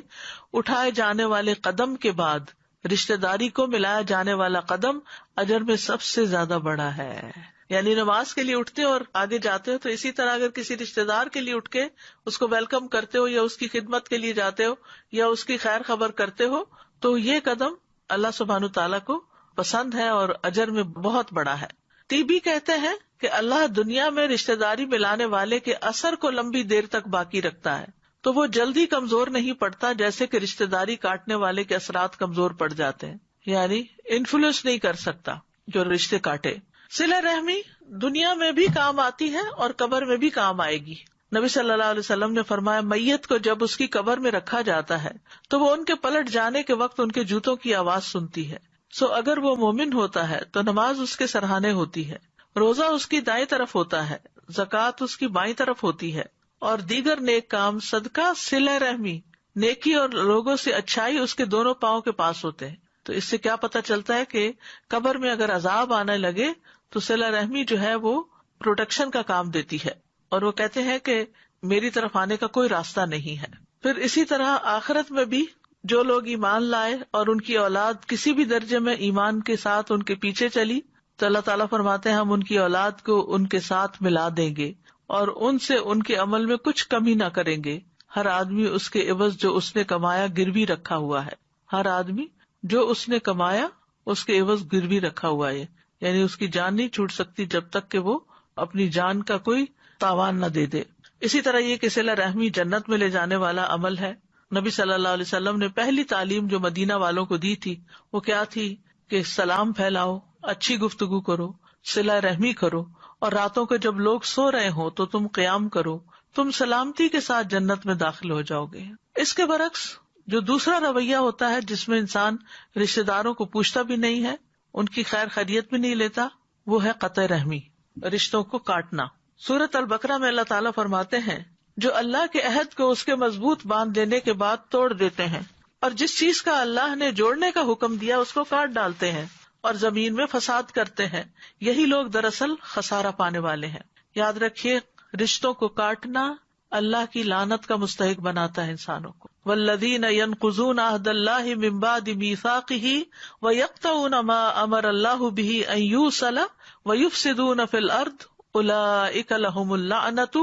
اٹھائے جانے والے قدم کے بعد رشتہ داری کو ملایا جانے والا قدم اجر میں سب سے زیادہ بڑا ہے۔ یعنی نماز کے لیے اٹھتے ہو اور آگے جاتے ہو، تو اسی طرح اگر کسی رشتہ دار کے لیے اٹھ کے اس کو ویلکم کرتے ہو یا اس کی خدمت کے لیے جاتے ہو یا اس کی خیر خبر کرتے ہو تو یہ قدم اللہ سبحانہ تعالیٰ کو پسند ہے اور اجر میں بہت بڑا ہے۔ طیبی کہتے ہیں کہ اللہ دنیا میں رشتہ داری ملانے والے کے اثر کو لمبی دیر تک باقی رکھتا ہے، تو وہ جلدی کمزور نہیں پڑتا جیسے کہ رشتہ داری کاٹنے والے کے اثرات کمزور پڑ جاتے ہیں، یعنی انفلوئنس نہیں کر سکتا جو رشتے کاٹے۔ صلہ رحمی دنیا میں بھی کام آتی ہے اور قبر میں بھی کام آئے گی۔ نبی صلی اللہ علیہ وسلم نے فرمایا میت کو جب اس کی قبر میں رکھا جاتا ہے تو وہ ان کے پلٹ جانے کے وقت ان کے جوتوں کی آواز سنتی ہے، سو اگر وہ مومن ہوتا ہے تو نماز اس کے سرہانے ہوتی ہے، روزہ اس کی دائیں طرف ہوتا ہے، زکوٰۃ اس کی بائیں طرف ہوتی ہے، اور دیگر نیک کام صدقہ، صلہ رحمی، نیکی اور لوگوں سے اچھائی اس کے دونوں پاؤں کے پاس ہوتے ہیں۔ تو اس سے کیا پتہ چلتا ہے کہ قبر میں اگر عذاب آنے لگے تو صلہ رحمی جو ہے وہ پروٹیکشن کا کام دیتی ہے، اور وہ کہتے ہیں کہ میری طرف آنے کا کوئی راستہ نہیں ہے۔ پھر اسی طرح آخرت میں بھی جو لوگ ایمان لائے اور ان کی اولاد کسی بھی درجے میں ایمان کے ساتھ ان کے پیچھے چلی تو اللہ تعالیٰ فرماتے ہیں ہم ان کی اولاد کو ان کے ساتھ ملا دیں گے اور ان سے ان کے عمل میں کچھ کمی نہ کریں گے، ہر آدمی اس کے عوض جو اس نے کمایا گروی رکھا ہوا ہے، ہر آدمی جو اس نے کمایا اس کے عوض گروی رکھا ہوا ہے، یعنی اس کی جان نہیں چھوٹ سکتی جب تک کہ وہ اپنی جان کا کوئی تاوان نہ دے دے۔ اسی طرح یہ کہ صلہ رحمی جنت میں لے جانے والا عمل ہے۔ نبی صلی اللہ علیہ وسلم نے پہلی تعلیم جو مدینہ والوں کو دی تھی وہ کیا تھی کہ سلام پھیلاؤ، اچھی گفتگو کرو، صلہ رحمی کرو، اور راتوں کو جب لوگ سو رہے ہوں تو تم قیام کرو، تم سلامتی کے ساتھ جنت میں داخل ہو جاؤ گے۔ اس کے برعکس جو دوسرا رویہ ہوتا ہے جس میں انسان رشتہ داروں کو پوچھتا بھی نہیں ہے، ان کی خیر خیریت بھی نہیں لیتا، وہ ہے قطع رحمی، رشتوں کو کاٹنا۔ سورۃ البقرہ میں اللہ تعالیٰ فرماتے ہیں جو اللہ کے عہد کو اس کے مضبوط باندھ دینے کے بعد توڑ دیتے ہیں اور جس چیز کا اللہ نے جوڑنے کا حکم دیا اس کو کاٹ ڈالتے ہیں اور زمین میں فساد کرتے ہیں، یہی لوگ دراصل خسارہ پانے والے ہیں۔ یاد رکھیے رشتوں کو کاٹنا اللہ کی لعنت کا مستحق بناتا ہے انسانوں کو۔ والذین ینقضون عہد اللہ من بعد میثاقہ ویقطعون ما امر اللہ بہ ان یوصل ویفسدون فی الارض اولئک لہم اللعنۃ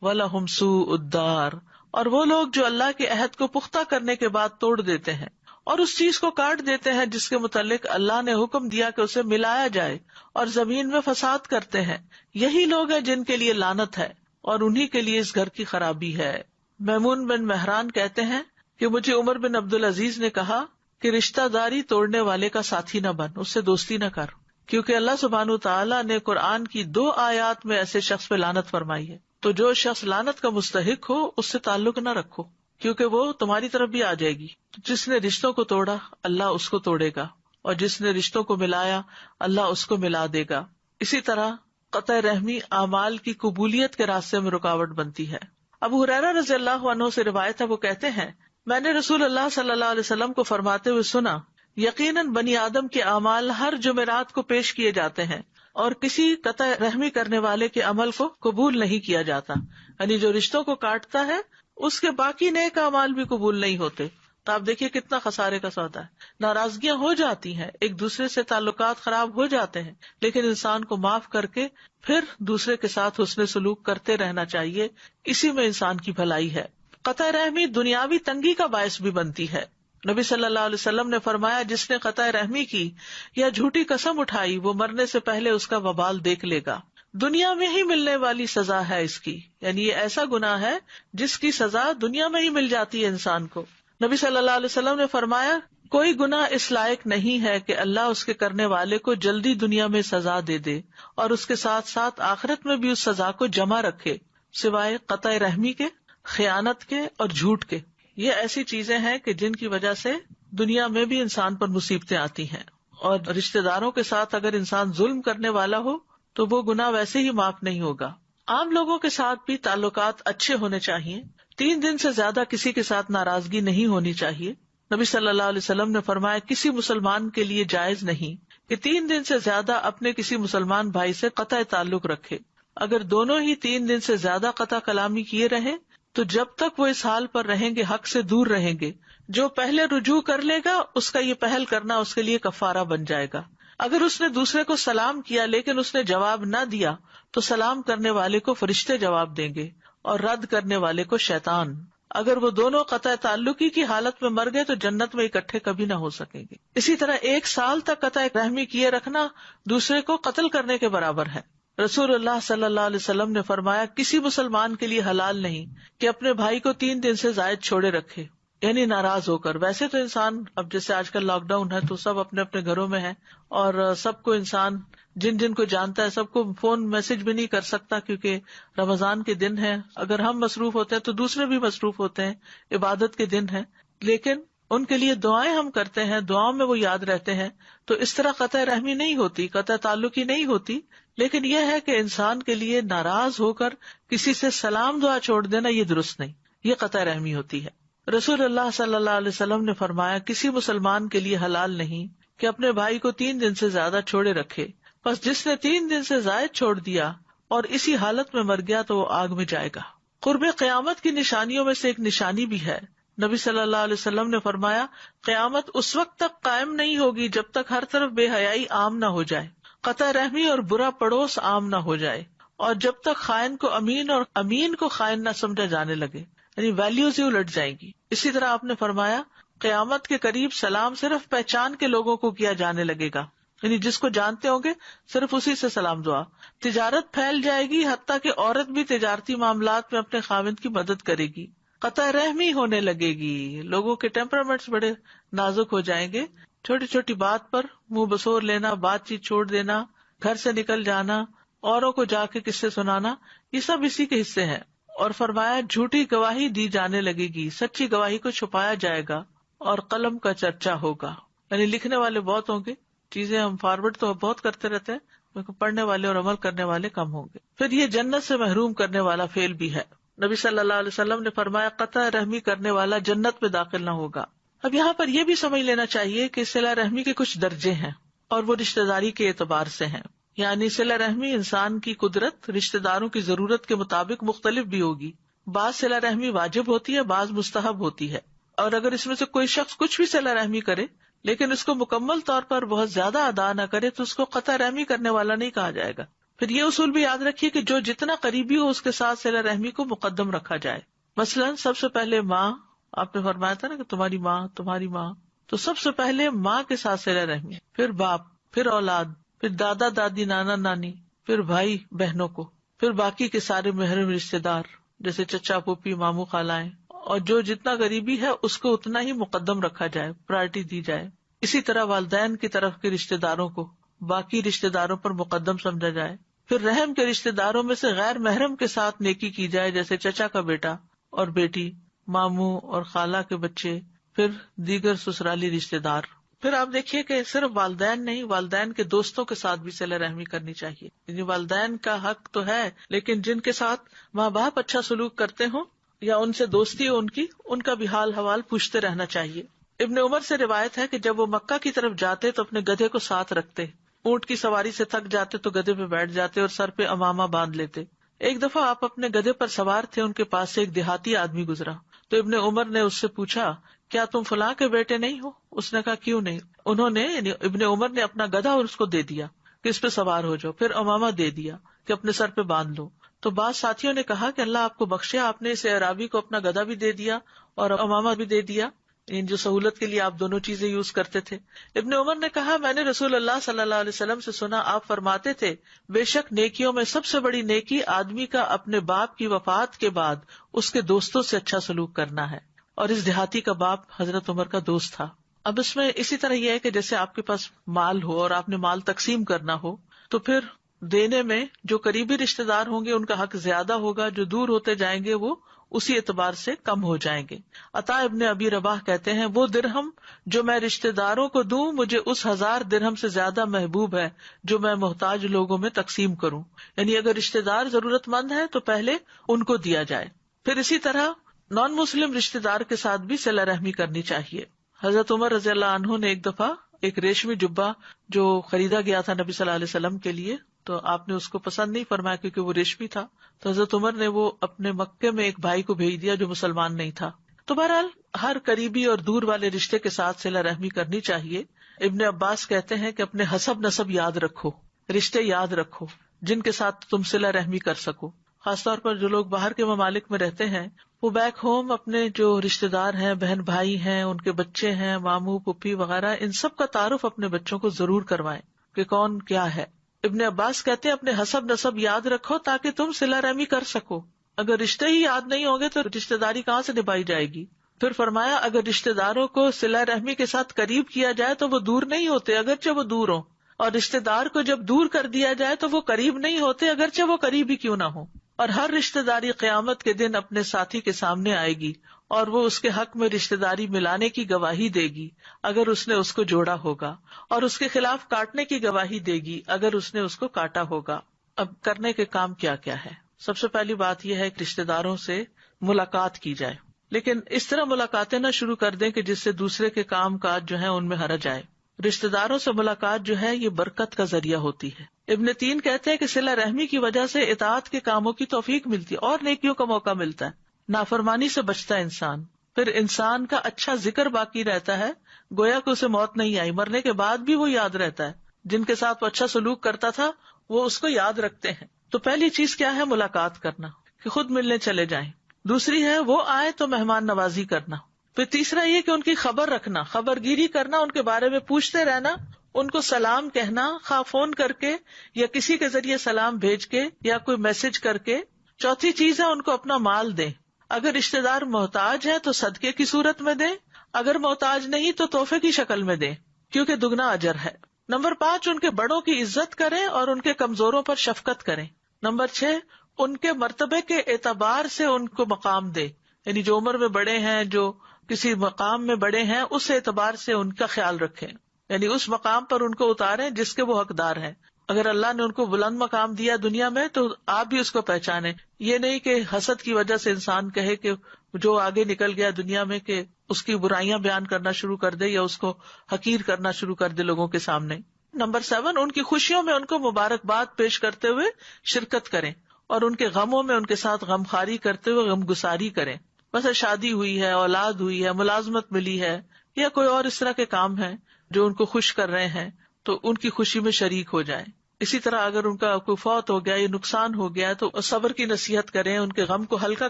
ولہم سوء الدار اور وہ لوگ جو اللہ کے عہد کو پختہ کرنے کے بعد توڑ دیتے ہیں اور اس چیز کو کاٹ دیتے ہیں جس کے متعلق اللہ نے حکم دیا کہ اسے ملایا جائے، اور زمین میں فساد کرتے ہیں، یہی لوگ ہیں جن کے لیے لعنت ہے اور انہی کے لیے اس گھر کی خرابی ہے۔ میمون بن مہران کہتے ہیں کہ مجھے عمر بن عبدالعزیز نے کہا کہ رشتہ داری توڑنے والے کا ساتھی نہ بن، اس سے دوستی نہ کر، کیونکہ اللہ سبحانہ تعالیٰ نے قرآن کی 2 آیات میں ایسے شخص پہ لعنت فرمائی ہے۔ تو جو شخص لعنت کا مستحق ہو اس سے تعلق نہ رکھو، کیونکہ وہ تمہاری طرف بھی آ جائے گی۔ جس نے رشتوں کو توڑا اللہ اس کو توڑے گا، اور جس نے رشتوں کو ملایا اللہ اس کو ملا دے گا۔ اسی طرح قطع رحمی اعمال کی قبولیت کے راستے میں رکاوٹ بنتی ہے۔ ابو ہریرہ رضی اللہ عنہ سے روایت ہے، وہ کہتے ہیں میں نے رسول اللہ صلی اللہ علیہ وسلم کو فرماتے ہوئے سنا، یقیناً بنی آدم کے اعمال ہر جمعرات کو پیش کیے جاتے ہیں اور کسی قطع رحمی کرنے والے کے عمل کو قبول نہیں کیا جاتا، یعنی جو رشتوں کو کاٹتا ہے اس کے باقی نیک اعمال بھی قبول نہیں ہوتے۔ تو آپ دیکھیے کتنا خسارے کا سودا ہے۔ ناراضگیاں ہو جاتی ہیں، ایک دوسرے سے تعلقات خراب ہو جاتے ہیں، لیکن انسان کو معاف کر کے پھر دوسرے کے ساتھ حسن سلوک کرتے رہنا چاہیے، اسی میں انسان کی بھلائی ہے۔ قطع رحمی دنیاوی تنگی کا باعث بھی بنتی ہے۔ نبی صلی اللہ علیہ وسلم نے فرمایا، جس نے قطع رحمی کی یا جھوٹی قسم اٹھائی وہ مرنے سے پہلے اس کا وبال دیکھ لے گا۔ دنیا میں ہی ملنے والی سزا ہے اس کی، یعنی یہ ایسا گناہ ہے جس کی سزا دنیا میں ہی مل جاتی ہے انسان کو۔ نبی صلی اللہ علیہ وسلم نے فرمایا، کوئی گناہ اس لائق نہیں ہے کہ اللہ اس کے کرنے والے کو جلدی دنیا میں سزا دے دے اور اس کے ساتھ ساتھ آخرت میں بھی اس سزا کو جمع رکھے، سوائے قطع رحمی کے، خیانت کے اور جھوٹ کے۔ یہ ایسی چیزیں ہیں کہ جن کی وجہ سے دنیا میں بھی انسان پر مصیبتیں آتی ہیں، اور رشتہ داروں کے ساتھ اگر انسان ظلم کرنے والا ہو تو وہ گناہ ویسے ہی معاف نہیں ہوگا۔ عام لوگوں کے ساتھ بھی تعلقات اچھے ہونے چاہیے، 3 دن سے زیادہ کسی کے ساتھ ناراضگی نہیں ہونی چاہیے۔ نبی صلی اللہ علیہ وسلم نے فرمایا، کسی مسلمان کے لیے جائز نہیں کہ 3 دن سے زیادہ اپنے کسی مسلمان بھائی سے قطع تعلق رکھے۔ اگر دونوں ہی 3 دن سے زیادہ قطع کلامی کیے رہے تو جب تک وہ اس حال پر رہیں گے حق سے دور رہیں گے۔ جو پہلے رجوع کر لے گا اس کا یہ پہل کرنا اس کے لیے کفارہ بن جائے گا۔ اگر اس نے دوسرے کو سلام کیا لیکن اس نے جواب نہ دیا تو سلام کرنے والے کو فرشتے جواب دیں گے اور رد کرنے والے کو شیطان۔ اگر وہ دونوں قطع تعلقی کی حالت میں مر گئے تو جنت میں اکٹھے کبھی نہ ہو سکیں گے۔ اسی طرح 1 سال تک قطع رحمی کیے رکھنا دوسرے کو قتل کرنے کے برابر ہے۔ رسول اللہ صلی اللہ علیہ وسلم نے فرمایا، کسی مسلمان کے لیے حلال نہیں کہ اپنے بھائی کو 3 دن سے زائد چھوڑے رکھے، یعنی ناراض ہو کر۔ ویسے تو انسان اب جیسے آج کل لاک ڈاؤن ہے تو سب اپنے اپنے گھروں میں ہے، اور سب کو انسان جن جن کو جانتا ہے سب کو فون میسج بھی نہیں کر سکتا، کیونکہ رمضان کے دن ہے، اگر ہم مصروف ہوتے ہیں تو دوسرے بھی مصروف ہوتے ہیں، عبادت کے دن ہے، لیکن ان کے لیے دعائیں ہم کرتے ہیں، دعاؤں میں وہ یاد رہتے ہیں۔ تو اس طرح قطع رحمی نہیں ہوتی، قطع تعلقی نہیں ہوتی، لیکن یہ ہے کہ انسان کے لیے ناراض ہو کر کسی سے سلام دعا چھوڑ دینا یہ درست نہیں، یہ قطع رحمی ہوتی ہے۔ رسول اللہ صلی اللہ علیہ وسلم نے فرمایا، کسی مسلمان کے لیے حلال نہیں کہ اپنے بھائی کو 3 دن سے زیادہ چھوڑے رکھے، بس جس نے 3 دن سے زائد چھوڑ دیا اور اسی حالت میں مر گیا تو وہ آگ میں جائے گا۔ قرب قیامت کی نشانیوں میں سے ایک نشانی بھی ہے۔ نبی صلی اللہ علیہ وسلم نے فرمایا، قیامت اس وقت تک قائم نہیں ہوگی جب تک ہر طرف بے حیائی عام نہ ہو جائے، قطع رحمی اور برا پڑوس عام نہ ہو جائے، اور جب تک خائن کو امین اور امین کو خائن نہ سمجھا جانے لگے، یعنی ویلیوز ہی الٹ جائیں گی۔ اسی طرح آپ نے فرمایا، قیامت کے قریب سلام صرف پہچان کے لوگوں کو کیا جانے لگے گا، یعنی جس کو جانتے ہوں گے صرف اسی سے سلام دعا۔ تجارت پھیل جائے گی، حتیٰ کہ عورت بھی تجارتی معاملات میں اپنے خاوند کی مدد کرے گی۔ قطع رحمی ہونے لگے گی، لوگوں کے ٹیمپرامنٹس بڑے نازک ہو جائیں گے، چھوٹی چھوٹی بات پر منہ بسور لینا، بات چیت چھوڑ دینا، گھر سے نکل جانا، اوروں کو جا کے قصے سنانا، یہ سب اسی کے حصے ہیں۔ اور فرمایا، جھوٹی گواہی دی جانے لگے گی، سچی گواہی کو چھپایا جائے گا، اور قلم کا چرچا ہوگا، یعنی لکھنے والے بہت ہوں گے، چیزیں ہم فارورڈ تو بہت کرتے رہتے ہیں، لیکن پڑھنے والے اور عمل کرنے والے کم ہوں گے۔ پھر یہ جنت سے محروم کرنے والا فعل بھی ہے۔ نبی صلی اللہ علیہ وسلم نے فرمایا، قطع رحمی کرنے والا جنت میں داخل نہ ہوگا۔ اب یہاں پر یہ بھی سمجھ لینا چاہیے کہ صلہ رحمی کے کچھ درجے ہیں، اور وہ رشتہ داری کے اعتبار سے ہیں، یعنی صلہ رحمی انسان کی قدرت رشتہ داروں کی ضرورت کے مطابق مختلف بھی ہوگی۔ بعض صلہ رحمی واجب ہوتی ہے، بعض مستحب ہوتی ہے، اور اگر اس میں سے کوئی شخص کچھ بھی صلہ رحمی کرے لیکن اس کو مکمل طور پر بہت زیادہ ادا نہ کرے تو اس کو قطع رحمی کرنے والا نہیں کہا جائے گا۔ پھر یہ اصول بھی یاد رکھیے کہ جو جتنا قریبی ہو اس کے ساتھ صلہ رحمی کو مقدم رکھا جائے، مثلاً سب سے پہلے ماں، آپ نے فرمایا تھا نا کہ تمہاری ماں، تو سب سے پہلے ماں کے ساتھ صلہ رحمی، پھر باپ، پھر اولاد، پھر دادا دادی، نانا نانی، پھر بھائی بہنوں کو، پھر باقی کے سارے محرم رشتے دار جیسے چچا پھوپھی ماموں خالائیں، اور جو جتنا قریبی ہے اس کو اتنا ہی مقدم رکھا جائے، پرائرٹی دی جائے. اسی طرح والدین کی طرف کے رشتے داروں کو باقی رشتے داروں پر مقدم سمجھا جائے. پھر رحم کے رشتے داروں میں سے غیر محرم کے ساتھ نیکی کی جائے، جیسے چچا کا بیٹا اور بیٹی، ماموں اور خالہ کے بچے، پھر دیگر سسرالی رشتے دار. پھر آپ دیکھیے کہ صرف والدین نہیں، والدین کے دوستوں کے ساتھ بھی صلہ رحمی کرنی چاہیے. یعنی والدین کا حق تو ہے، لیکن جن کے ساتھ ماں باپ اچھا سلوک کرتے ہوں یا ان سے دوستی ہو ان کا بھی حال حوال پوچھتے رہنا چاہیے. ابن عمر سے روایت ہے کہ جب وہ مکہ کی طرف جاتے تو اپنے گدھے کو ساتھ رکھتے، اونٹ کی سواری سے تھک جاتے تو گدھے پہ بیٹھ جاتے اور سر پہ امامہ باندھ لیتے. ایک دفعہ آپ اپنے گدھے پر سوار تھے، ان کے پاس سے ایک دیہاتی آدمی گزرا تو ابن عمر نے اس سے پوچھا، کیا تم فلاں کے بیٹے نہیں ہو؟ اس نے کہا کیوں نہیں. انہوں نے یعنی ابن عمر نے اپنا گدھا اور اس کو دے دیا کہ اس پہ سوار ہو جاؤ، پھر امامہ دے دیا کہ اپنے سر پہ باندھ لو. تو بعض ساتھیوں نے کہا کہ اللہ آپ کو بخشے، آپ نے اس اعرابی کو اپنا گدھا بھی دے دیا اور امامہ بھی دے دیا، جو سہولت کے لیے آپ دونوں چیزیں یوز کرتے تھے. ابن عمر نے کہا، میں نے رسول اللہ صلی اللہ علیہ وسلم سے سنا، آپ فرماتے تھے بے شک نیکیوں میں سب سے بڑی نیکی آدمی کا اپنے باپ کی وفات کے بعد اس کے دوستوں سے اچھا سلوک کرنا ہے. اور اس دیہاتی کا باپ حضرت عمر کا دوست تھا. اب اس میں اسی طرح یہ ہے کہ جیسے آپ کے پاس مال ہو اور آپ نے مال تقسیم کرنا ہو تو پھر دینے میں جو قریبی رشتے دار ہوں گے ان کا حق زیادہ ہوگا، جو دور ہوتے جائیں گے وہ اسی اعتبار سے کم ہو جائیں گے. عطا ابن ابی رباح کہتے ہیں، وہ درہم جو میں رشتے داروں کو دوں مجھے اس 1000 درہم سے زیادہ محبوب ہے جو میں محتاج لوگوں میں تقسیم کروں. یعنی اگر رشتے دار ضرورت مند ہے تو پہلے ان کو دیا جائے. پھر اسی طرح نان مسلم رشتے دار کے ساتھ بھی صلہ رحمی کرنی چاہیے. حضرت عمر رضی اللہ عنہ نے ایک دفعہ ایک ریشمی جبہ جو خریدا گیا تھا نبی صلی اللہ علیہ وسلم کے لیے، تو آپ نے اس کو پسند نہیں فرمایا کیونکہ وہ ریشمی تھا، تو حضرت عمر نے وہ اپنے مکے میں ایک بھائی کو بھیج دیا جو مسلمان نہیں تھا. تو بہرحال ہر قریبی اور دور والے رشتے کے ساتھ صلہ رحمی کرنی چاہیے. ابن عباس کہتے ہیں کہ اپنے حسب نسب یاد رکھو، رشتے یاد رکھو جن کے ساتھ تم صلہ رحمی کر سکو. خاص طور پر جو لوگ باہر کے ممالک میں رہتے ہیں وہ بیک ہوم اپنے جو رشتے دار ہیں، بہن بھائی ہیں، ان کے بچے ہیں، ماموں پھوپھی وغیرہ، ان سب کا تعارف اپنے بچوں کو ضرور کروائیں کہ کون کیا ہے. ابن عباس کہتے ہیں اپنے حسب نسب یاد رکھو تاکہ تم صلہ رحمی کر سکو. اگر رشتے ہی یاد نہیں ہوں گے تو رشتے داری کہاں سے نبھائی جائے گی. پھر فرمایا اگر رشتے داروں کو صلہ رحمی کے ساتھ قریب کیا جائے تو وہ دور نہیں ہوتے اگرچہ وہ دور ہوں، اور رشتے دار کو جب دور کر دیا جائے تو وہ قریب نہیں ہوتے اگرچہ وہ قریب ہی کیوں نہ ہو. اور ہر رشتے داری قیامت کے دن اپنے ساتھی کے سامنے آئے گی اور وہ اس کے حق میں رشتے داری ملانے کی گواہی دے گی اگر اس نے اس کو جوڑا ہوگا، اور اس کے خلاف کاٹنے کی گواہی دے گی اگر اس نے اس کو کاٹا ہوگا. اب کرنے کے کام کیا کیا ہے؟ سب سے پہلی بات یہ ہے کہ رشتے داروں سے ملاقات کی جائے، لیکن اس طرح ملاقاتیں نہ شروع کر دیں کہ جس سے دوسرے کے کام کاج جو ہیں ان میں حرج آئے. رشتے داروں سے ملاقات جو ہے یہ برکت کا ذریعہ ہوتی ہے. ابن تین کہتے ہیں کہ صلہ رحمی کی وجہ سے اطاعت کے کاموں کی توفیق ملتی ہے اور نیکیوں کا موقع ملتا ہے، نافرمانی سے بچتا ہے انسان. پھر انسان کا اچھا ذکر باقی رہتا ہے، گویا کہ اسے موت نہیں آئی، مرنے کے بعد بھی وہ یاد رہتا ہے. جن کے ساتھ وہ اچھا سلوک کرتا تھا وہ اس کو یاد رکھتے ہیں. تو پہلی چیز کیا ہے؟ ملاقات کرنا، کہ خود ملنے چلے جائیں. دوسری ہے وہ آئے تو مہمان نوازی کرنا. پھر تیسرا یہ کہ ان کی خبر رکھنا، خبر گیری کرنا، ان کے بارے میں پوچھتے رہنا، ان کو سلام کہنا، خواہ فون کر کے یا کسی کے ذریعے سلام بھیج کے یا کوئی میسج کر کے. چوتھی چیز ہے ان کو اپنا مال دیں. اگر رشتے دار محتاج ہے تو صدقے کی صورت میں دیں، اگر محتاج نہیں تو تحفے کی شکل میں دیں، کیونکہ دگنا اجر ہے. نمبر 5 ان کے بڑوں کی عزت کریں اور ان کے کمزوروں پر شفقت کریں. نمبر 6 ان کے مرتبے کے اعتبار سے ان کو مقام دے، یعنی جو عمر میں بڑے ہیں، جو کسی مقام میں بڑے ہیں، اس اعتبار سے ان کا خیال رکھیں، یعنی اس مقام پر ان کو اتاریں جس کے وہ حقدار ہیں. اگر اللہ نے ان کو بلند مقام دیا دنیا میں تو آپ بھی اس کو پہچانیں. یہ نہیں کہ حسد کی وجہ سے انسان کہے کہ جو آگے نکل گیا دنیا میں کہ اس کی برائیاں بیان کرنا شروع کر دے یا اس کو حقیر کرنا شروع کر دے لوگوں کے سامنے. نمبر 7 ان کی خوشیوں میں ان کو مبارکباد پیش کرتے ہوئے شرکت کریں اور ان کے غموں میں ان کے ساتھ غمخواری کرتے ہوئے غم گساری کریں. بس شادی ہوئی ہے، اولاد ہوئی ہے، ملازمت ملی ہے یا کوئی اور اس طرح کے کام ہیں جو ان کو خوش کر رہے ہیں تو ان کی خوشی میں شریک ہو جائیں. اسی طرح اگر ان کا کوئی فوت ہو گیا یا نقصان ہو گیا تو صبر کی نصیحت کریں، ان کے غم کو ہلکا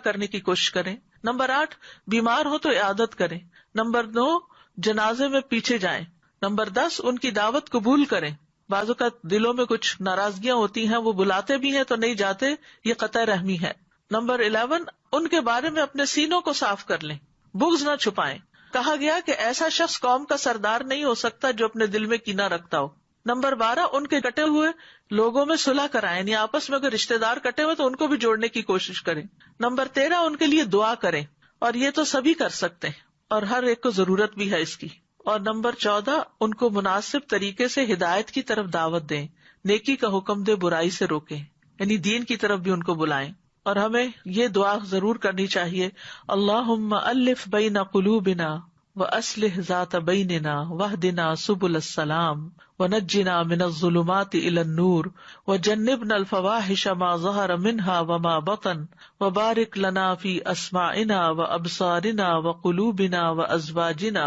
کرنے کی کوشش کریں. نمبر 8 بیمار ہو تو عیادت کریں. نمبر 9 جنازے میں پیچھے جائیں. نمبر 10 ان کی دعوت قبول کریں. بعض اوقات دلوں میں کچھ ناراضگیاں ہوتی ہیں، وہ بلاتے بھی ہیں تو نہیں جاتے، یہ قطع رحمی ہے. نمبر 11 ان کے بارے میں اپنے سینوں کو صاف کر لیں، بغض نہ چھپائیں. کہا گیا کہ ایسا شخص قوم کا سردار نہیں ہو سکتا جو اپنے دل میں کینہ رکھتا ہو. نمبر 12 ان کے کٹے ہوئے لوگوں میں صلح کرائیں، یعنی آپس میں اگر رشتے دار کٹے ہوئے تو ان کو بھی جوڑنے کی کوشش کریں. نمبر 13 ان کے لیے دعا کریں، اور یہ تو سبھی کر سکتے ہیں اور ہر ایک کو ضرورت بھی ہے اس کی. اور نمبر 14 ان کو مناسب طریقے سے ہدایت کی طرف دعوت دیں، نیکی کا حکم دے، برائی سے روکیں، یعنی دین کی طرف بھی ان کو بلائیں. اور ہمیں یہ دعا ضرور کرنی چاہیے، اللہم الف بین قلوبنا واصلح ذات بیننا واہدنا سبل السلام ونجنا من الظلمات الى النور وجنبنا الفواحش ما ظہر منها وما بطن وبارک لنا فی اسماعنا وابصارنا وقلوبنا وازواجنا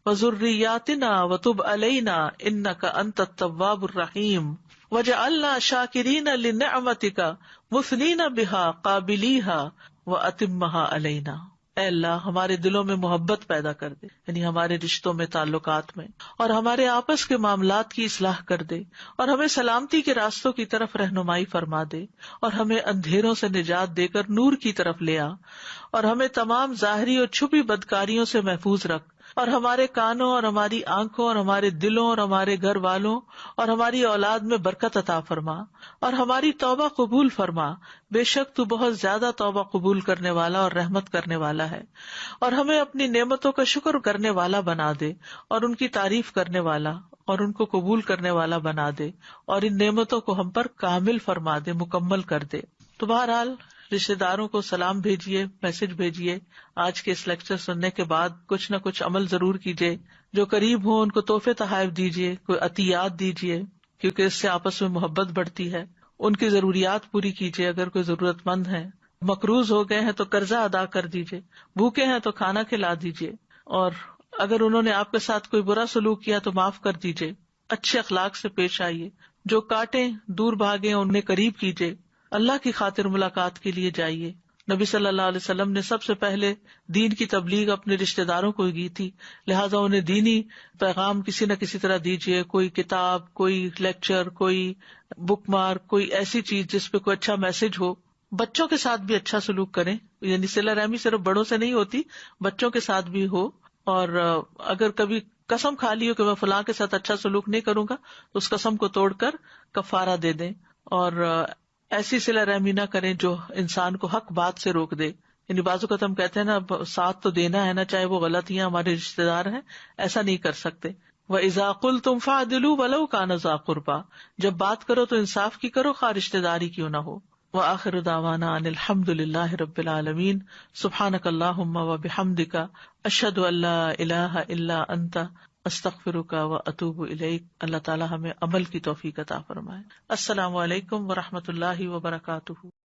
وذریاتنا وتب علینا انک انت التواب الرحیم وجعلنا شاکرین لنعمتک مثنین بہا قابلیہا واتمہا علینا. اے اللہ ہمارے دلوں میں محبت پیدا کر دے، یعنی ہمارے رشتوں میں، تعلقات میں، اور ہمارے آپس کے معاملات کی اصلاح کر دے، اور ہمیں سلامتی کے راستوں کی طرف رہنمائی فرما دے، اور ہمیں اندھیروں سے نجات دے کر نور کی طرف لے آ، اور ہمیں تمام ظاہری اور چھپی بدکاریوں سے محفوظ رکھ، اور ہمارے کانوں اور ہماری آنکھوں اور ہمارے دلوں اور ہمارے گھر والوں اور ہماری اولاد میں برکت عطا فرما، اور ہماری توبہ قبول فرما، بے شک تو بہت زیادہ توبہ قبول کرنے والا اور رحمت کرنے والا ہے. اور ہمیں اپنی نعمتوں کا شکر کرنے والا بنا دے، اور ان کی تعریف کرنے والا اور ان کو قبول کرنے والا بنا دے، اور ان نعمتوں کو ہم پر کامل فرما دے، مکمل کر دے. تو بہرحال رشتے داروں کو سلام بھیجیے، میسج بھیجیے. آج کے اس لیکچر سننے کے بعد کچھ نہ کچھ عمل ضرور کیجیے. جو قریب ہوں ان کو تحفے تحائف دیجیے، کوئی عطیات دیجیے، کیونکہ اس سے آپس میں محبت بڑھتی ہے. ان کی ضروریات پوری کیجیے اگر کوئی ضرورت مند ہے. مقروض ہو گئے ہیں تو قرضہ ادا کر دیجیے، بھوکے ہیں تو کھانا کھلا دیجیے، اور اگر انہوں نے آپ کے ساتھ کوئی برا سلوک کیا تو معاف کر دیجیے. اچھے اخلاق سے پیش آئیے. جو کاٹیں دور بھاگیں انہیں قریب کیجیے. اللہ کی خاطر ملاقات کے لیے جائیے. نبی صلی اللہ علیہ وسلم نے سب سے پہلے دین کی تبلیغ اپنے رشتے داروں کو کی تھی، لہٰذا انہیں دینی پیغام کسی نہ کسی طرح دیجیے. کوئی کتاب، کوئی لیکچر، کوئی بک مارک، کوئی ایسی چیز جس پہ کوئی اچھا میسج ہو. بچوں کے ساتھ بھی اچھا سلوک کریں، یعنی صلہ رحمی صرف بڑوں سے نہیں ہوتی، بچوں کے ساتھ بھی ہو. اور اگر کبھی قسم کھا لی ہو کہ میں فلاں کے ساتھ اچھا سلوک نہیں کروں گا تو اس قسم کو توڑ کر کفارہ دے دیں. اور ایسی صلہ رحمی نہ کریں جو انسان کو حق بات سے روک دے. یعنی بعض اوقات ہم کہتے ہیں نا ساتھ تو دینا ہے نا، چاہے وہ غلط ہی ہیں، ہمارے رشتے دار ہیں، ایسا نہیں کر سکتے. وَإِذَا قُلْتُمْ فَعْدِلُوا وَلَوْ كَانَ ذَا قُرْبَىٰ، جب بات کرو تو انصاف کی کرو خواہ رشتے داری کیوں نہ ہو. وآخر دعوانا ان الحمد للہ رب العالمین. سبحانک اللہم وبحمدک، اشہد ان لا الہ الا انت، استغفرک واتوب الیک. اللہ تعالی ہمیں عمل کی توفیق عطا فرمائے. السلام علیکم ورحمۃ اللہ وبرکاتہ.